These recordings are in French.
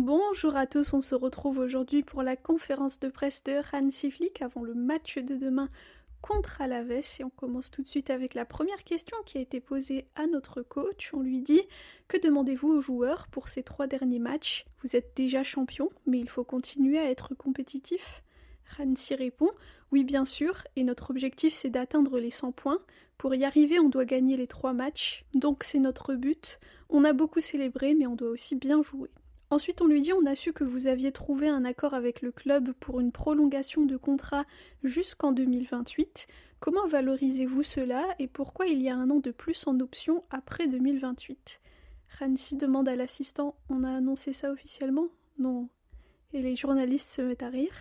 Bonjour à tous, on se retrouve aujourd'hui pour la conférence de presse de Hansi Flick avant le match de demain contre Alaves et on commence tout de suite avec la première question qui a été posée à notre coach. On lui dit: que demandez-vous aux joueurs pour ces 3 derniers matchs? Vous êtes déjà champion, mais il faut continuer à être compétitif. Hansi répond: oui bien sûr, et notre objectif c'est d'atteindre les 100 points. Pour y arriver on doit gagner les 3 matchs, donc c'est notre but. On a beaucoup célébré mais on doit aussi bien jouer. Ensuite, on lui dit: on a su que vous aviez trouvé un accord avec le club pour une prolongation de contrat jusqu'en 2028. Comment valorisez-vous cela et pourquoi il y a un an de plus en option après 2028? Hansi demande à l'assistant: on a annoncé ça officiellement? Non. Et les journalistes se mettent à rire.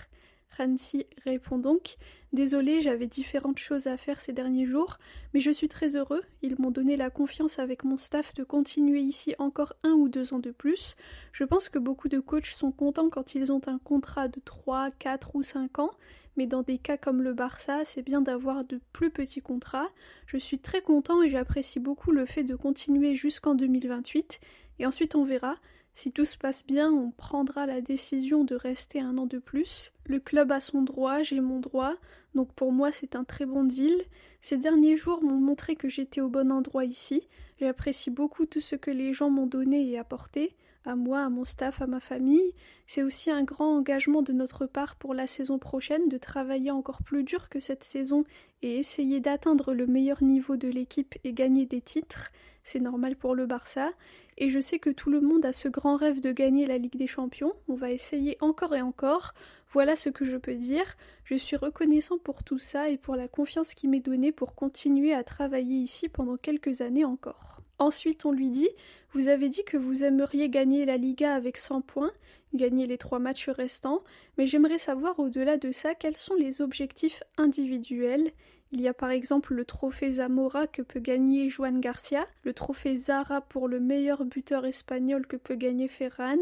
Hansi répond donc: désolé, j'avais différentes choses à faire ces derniers jours, mais je suis très heureux. Ils m'ont donné la confiance avec mon staff de continuer ici encore 1 ou 2 ans de plus. Je pense que beaucoup de coachs sont contents quand ils ont un contrat de 3, 4 ou 5 ans, mais dans des cas comme le Barça, c'est bien d'avoir de plus petits contrats. Je suis très content et j'apprécie beaucoup le fait de continuer jusqu'en 2028, et ensuite on verra. Si tout se passe bien, on prendra la décision de rester 1 an de plus. Le club a son droit, j'ai mon droit, donc pour moi c'est un très bon deal. Ces derniers jours m'ont montré que j'étais au bon endroit ici. J'apprécie beaucoup tout ce que les gens m'ont donné et apporté, à moi, à mon staff, à ma famille. C'est aussi un grand engagement de notre part pour la saison prochaine de travailler encore plus dur que cette saison et essayer d'atteindre le meilleur niveau de l'équipe et gagner des titres. C'est normal pour le Barça. Et je sais que tout le monde a ce grand rêve de gagner la Ligue des Champions. On va essayer encore et encore. Voilà ce que je peux dire. Je suis reconnaissant pour tout ça et pour la confiance qui m'est donnée pour continuer à travailler ici pendant quelques années encore. Ensuite, on lui dit: vous avez dit que vous aimeriez gagner la Liga avec 100 points, gagner les 3 matchs restants, mais j'aimerais savoir au-delà de ça quels sont les objectifs individuels. Il y a par exemple le trophée Zamora que peut gagner Joan Garcia, le trophée Zara pour le meilleur buteur espagnol que peut gagner Ferran.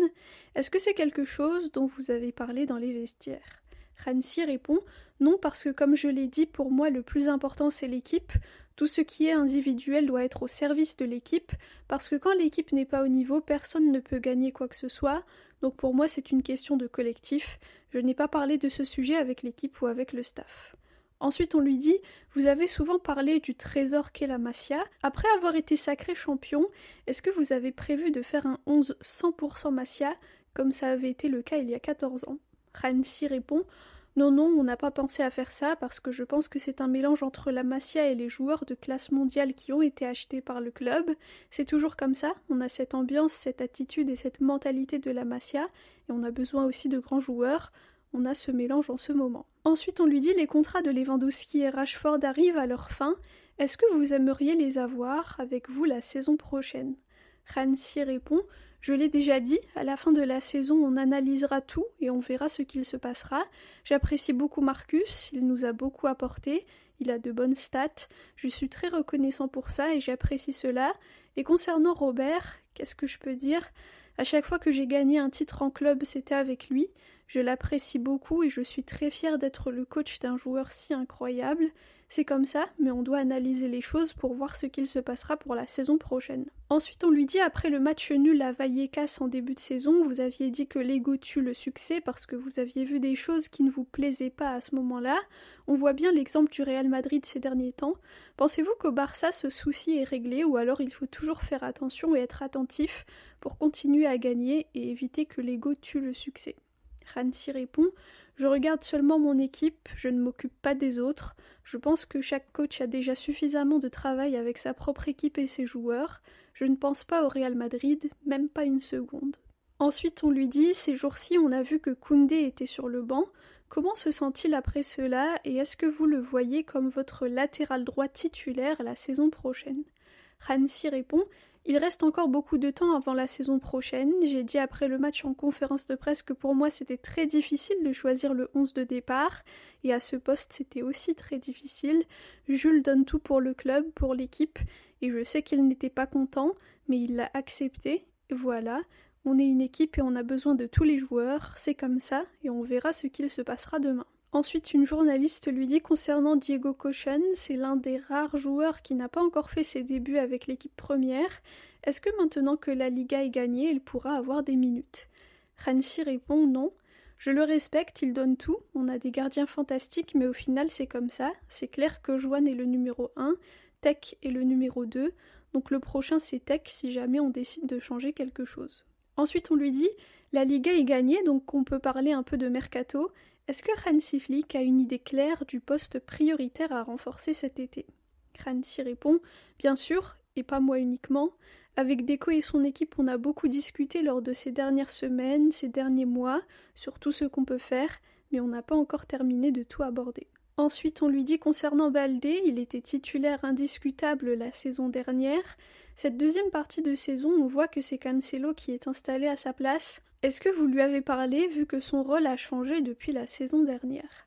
Est-ce que c'est quelque chose dont vous avez parlé dans les vestiaires? Hansi répond: non, parce que comme je l'ai dit, pour moi le plus important c'est l'équipe. Tout ce qui est individuel doit être au service de l'équipe, parce que quand l'équipe n'est pas au niveau, personne ne peut gagner quoi que ce soit. Donc pour moi c'est une question de collectif. Je n'ai pas parlé de ce sujet avec l'équipe ou avec le staff. Ensuite on lui dit: vous avez souvent parlé du trésor qu'est la Masia. Après avoir été sacré champion, est-ce que vous avez prévu de faire un 11 100% Masia, comme ça avait été le cas il y a 14 ans? Hansi répond: non, on n'a pas pensé à faire ça parce que je pense que c'est un mélange entre la Masia et les joueurs de classe mondiale qui ont été achetés par le club. C'est toujours comme ça, on a cette ambiance, cette attitude et cette mentalité de la Masia, et on a besoin aussi de grands joueurs. On a ce mélange en ce moment. Ensuite, on lui dit: les contrats de Lewandowski et Rashford arrivent à leur fin. Est-ce que vous aimeriez les avoir avec vous la saison prochaine? Hansi répond: je l'ai déjà dit, à la fin de la saison, on analysera tout et on verra ce qu'il se passera. J'apprécie beaucoup Marcus, il nous a beaucoup apporté, il a de bonnes stats. Je suis très reconnaissant pour ça et j'apprécie cela. Et concernant Robert, qu'est-ce que je peux dire? À chaque fois que j'ai gagné un titre en club, c'était avec lui. Je l'apprécie beaucoup et je suis très fière d'être le coach d'un joueur si incroyable. C'est comme ça, mais on doit analyser les choses pour voir ce qu'il se passera pour la saison prochaine. Ensuite, on lui dit: après le match nul à Vallecas en début de saison, vous aviez dit que l'ego tue le succès parce que vous aviez vu des choses qui ne vous plaisaient pas à ce moment-là. On voit bien l'exemple du Real Madrid ces derniers temps. Pensez-vous qu'au Barça, ce souci est réglé ou alors il faut toujours faire attention et être attentif pour continuer à gagner et éviter que l'ego tue le succès? Hansi répond: je regarde seulement mon équipe, je ne m'occupe pas des autres. Je pense que chaque coach a déjà suffisamment de travail avec sa propre équipe et ses joueurs. Je ne pense pas au Real Madrid, même pas une seconde. Ensuite, on lui dit: ces jours-ci, on a vu que Koundé était sur le banc. Comment se sent-il après cela et est-ce que vous le voyez comme votre latéral droit titulaire la saison prochaine? Hansi répond: il reste encore beaucoup de temps avant la saison prochaine. J'ai dit après le match en conférence de presse que pour moi c'était très difficile de choisir le 11 de départ, et à ce poste c'était aussi très difficile. Jules donne tout pour le club, pour l'équipe, et je sais qu'il n'était pas content, mais il l'a accepté. Voilà, on est une équipe et on a besoin de tous les joueurs, c'est comme ça, et on verra ce qu'il se passera demain. Ensuite, une journaliste lui dit concernant Diego Cochon, c'est l'un des rares joueurs qui n'a pas encore fait ses débuts avec l'équipe première. Est-ce que maintenant que la Liga est gagnée, il pourra avoir des minutes? Hansi répond non. Je le respecte, il donne tout, on a des gardiens fantastiques, mais au final c'est comme ça. C'est clair que Juan est le numéro 1, Tech est le numéro 2, donc le prochain c'est Tech si jamais on décide de changer quelque chose. Ensuite on lui dit, la Liga est gagnée, donc on peut parler un peu de mercato. Est-ce que Hansi Flick a une idée claire du poste prioritaire à renforcer cet été? Hansi répond, bien sûr, et pas moi uniquement. Avec Deco et son équipe, on a beaucoup discuté lors de ces dernières semaines, ces derniers mois, sur tout ce qu'on peut faire, mais on n'a pas encore terminé de tout aborder. Ensuite, on lui dit concernant Baldé, il était titulaire indiscutable la saison dernière. Cette deuxième partie de saison, on voit que c'est Cancelo qui est installé à sa place. Est-ce que vous lui avez parlé, vu que son rôle a changé depuis la saison dernière?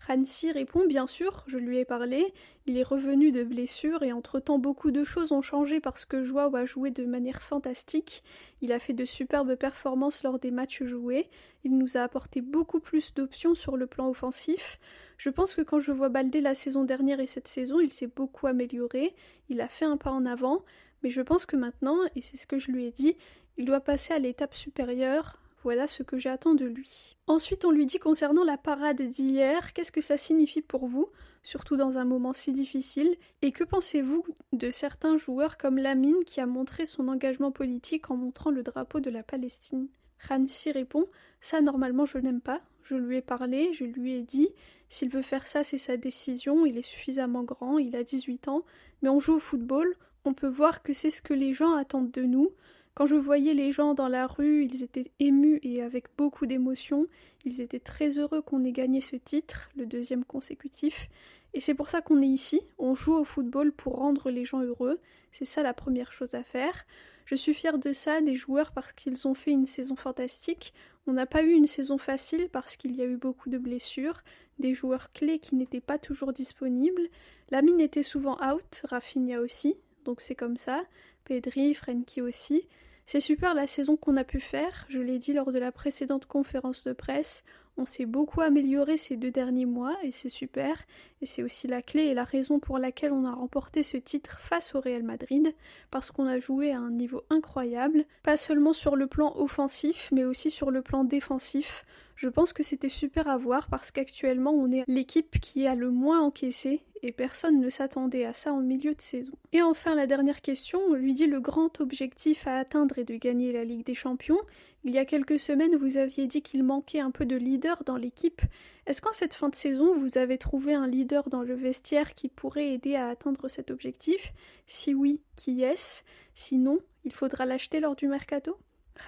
Hansi répond bien sûr, je lui ai parlé, il est revenu de blessure et entre-temps beaucoup de choses ont changé parce que Joao a joué de manière fantastique, il a fait de superbes performances lors des matchs joués, il nous a apporté beaucoup plus d'options sur le plan offensif. Je pense que quand je vois Baldé la saison dernière et cette saison, il s'est beaucoup amélioré, il a fait un pas en avant, mais je pense que maintenant, et c'est ce que je lui ai dit, il doit passer à l'étape supérieure. Voilà ce que j'attends de lui. Ensuite, on lui dit concernant la parade d'hier, qu'est-ce que ça signifie pour vous, surtout dans un moment si difficile, et que pensez-vous de certains joueurs comme Lamine qui a montré son engagement politique en montrant le drapeau de la Palestine? Hansi répond, ça normalement je n'aime pas, je lui ai parlé, je lui ai dit, s'il veut faire ça c'est sa décision, il est suffisamment grand, il a 18 ans, mais on joue au football, on peut voir que c'est ce que les gens attendent de nous. Quand je voyais les gens dans la rue, ils étaient émus et avec beaucoup d'émotion. Ils étaient très heureux qu'on ait gagné ce titre, le deuxième consécutif. Et c'est pour ça qu'on est ici. On joue au football pour rendre les gens heureux. C'est ça la première chose à faire. Je suis fière de ça, des joueurs, parce qu'ils ont fait une saison fantastique. On n'a pas eu une saison facile parce qu'il y a eu beaucoup de blessures, des joueurs clés qui n'étaient pas toujours disponibles. Lamine était souvent out, Rafinha aussi, donc c'est comme ça. Pedri, Frenkie aussi. C'est super la saison qu'on a pu faire, je l'ai dit lors de la précédente conférence de presse, on s'est beaucoup amélioré ces 2 derniers mois et c'est super, et c'est aussi la clé et la raison pour laquelle on a remporté ce titre face au Real Madrid, parce qu'on a joué à un niveau incroyable, pas seulement sur le plan offensif, mais aussi sur le plan défensif. Je pense que c'était super à voir parce qu'actuellement on est l'équipe qui a le moins encaissé et personne ne s'attendait à ça en milieu de saison. Et enfin la dernière question, on lui dit le grand objectif à atteindre est de gagner la Ligue des Champions. Il y a quelques semaines vous aviez dit qu'il manquait un peu de leader dans l'équipe. Est-ce qu'en cette fin de saison vous avez trouvé un leader dans le vestiaire qui pourrait aider à atteindre cet objectif? Si oui, qui est-ce? Sinon, il faudra l'acheter lors du mercato?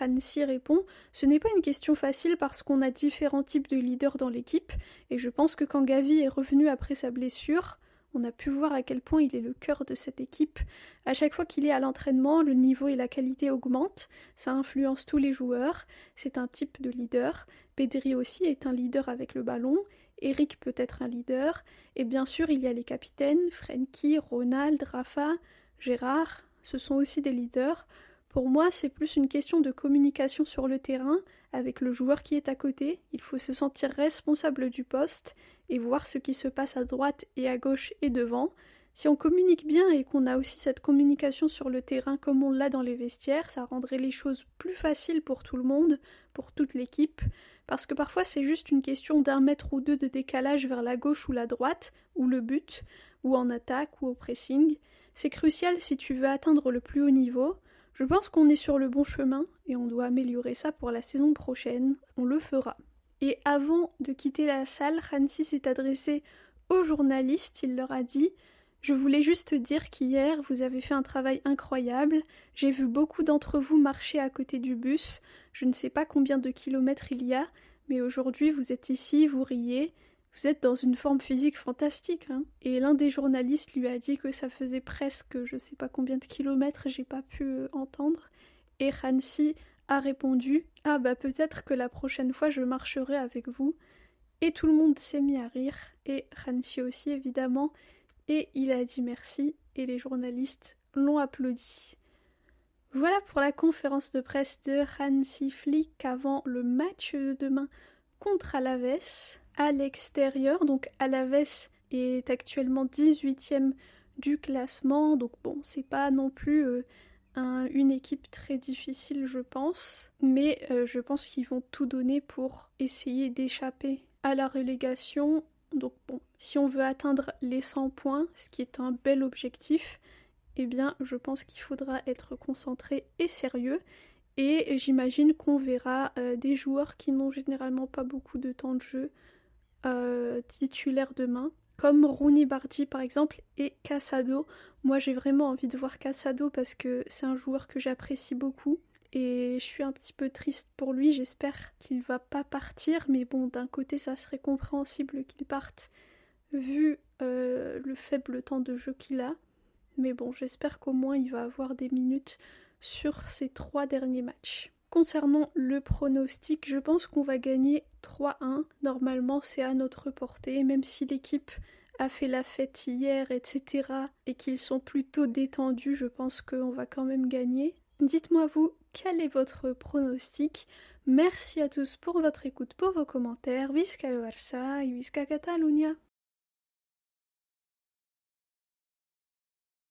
Hansi répond, ce n'est pas une question facile parce qu'on a différents types de leaders dans l'équipe et je pense que quand Gavi est revenu après sa blessure, on a pu voir à quel point il est le cœur de cette équipe. À chaque fois qu'il est à l'entraînement, le niveau et la qualité augmentent, ça influence tous les joueurs, c'est un type de leader. Pedri aussi est un leader avec le ballon, Eric peut être un leader, et bien sûr il y a les capitaines, Frenkie, Ronald, Rafa, Gérard, ce sont aussi des leaders. Pour moi, c'est plus une question de communication sur le terrain, avec le joueur qui est à côté. Il faut se sentir responsable du poste et voir ce qui se passe à droite et à gauche et devant. Si on communique bien et qu'on a aussi cette communication sur le terrain comme on l'a dans les vestiaires, ça rendrait les choses plus faciles pour tout le monde, pour toute l'équipe, parce que parfois c'est juste une question d'1 mètre ou 2 de décalage vers la gauche ou la droite, ou le but, ou en attaque ou au pressing. C'est crucial si tu veux atteindre le plus haut niveau. Je pense qu'on est sur le bon chemin et on doit améliorer ça pour la saison prochaine, on le fera. Et avant de quitter la salle, Hansi s'est adressé aux journalistes, il leur a dit « Je voulais juste dire qu'hier, vous avez fait un travail incroyable, j'ai vu beaucoup d'entre vous marcher à côté du bus, je ne sais pas combien de kilomètres il y a, mais aujourd'hui vous êtes ici, vous riez, vous êtes dans une forme physique fantastique, hein ?» Et l'un des journalistes lui a dit que ça faisait presque je sais pas combien de kilomètres, j'ai pas pu entendre. Et Hansi a répondu « Ah bah peut-être que la prochaine fois je marcherai avec vous. » Et tout le monde s'est mis à rire, et Hansi aussi évidemment, et il a dit merci, et les journalistes l'ont applaudi. Voilà pour la conférence de presse de Hansi Flick avant le match de demain contre Alavés à l'extérieur. Donc Alavés est actuellement 18e du classement, donc bon, c'est pas non plus une équipe très difficile, je pense, mais je pense qu'ils vont tout donner pour essayer d'échapper à la relégation. Donc bon, si on veut atteindre les 100 points, ce qui est un bel objectif, eh bien je pense qu'il faudra être concentré et sérieux. Et j'imagine qu'on verra des joueurs qui n'ont généralement pas beaucoup de temps de jeu titulaires demain, comme Rooney Bardi par exemple et Casado. Moi j'ai vraiment envie de voir Casado parce que c'est un joueur que j'apprécie beaucoup et je suis un petit peu triste pour lui, j'espère qu'il va pas partir, mais bon, d'un côté ça serait compréhensible qu'il parte vu le faible temps de jeu qu'il a, mais bon, j'espère qu'au moins il va avoir des minutes sur ces 3 derniers matchs. Concernant le pronostic, je pense qu'on va gagner 3-1. Normalement, c'est à notre portée, même si l'équipe a fait la fête hier, etc. et qu'ils sont plutôt détendus, je pense qu'on va quand même gagner. Dites-moi vous, quel est votre pronostic? Merci à tous pour votre écoute, pour vos commentaires. Visca le Barça et Visca Catalunya!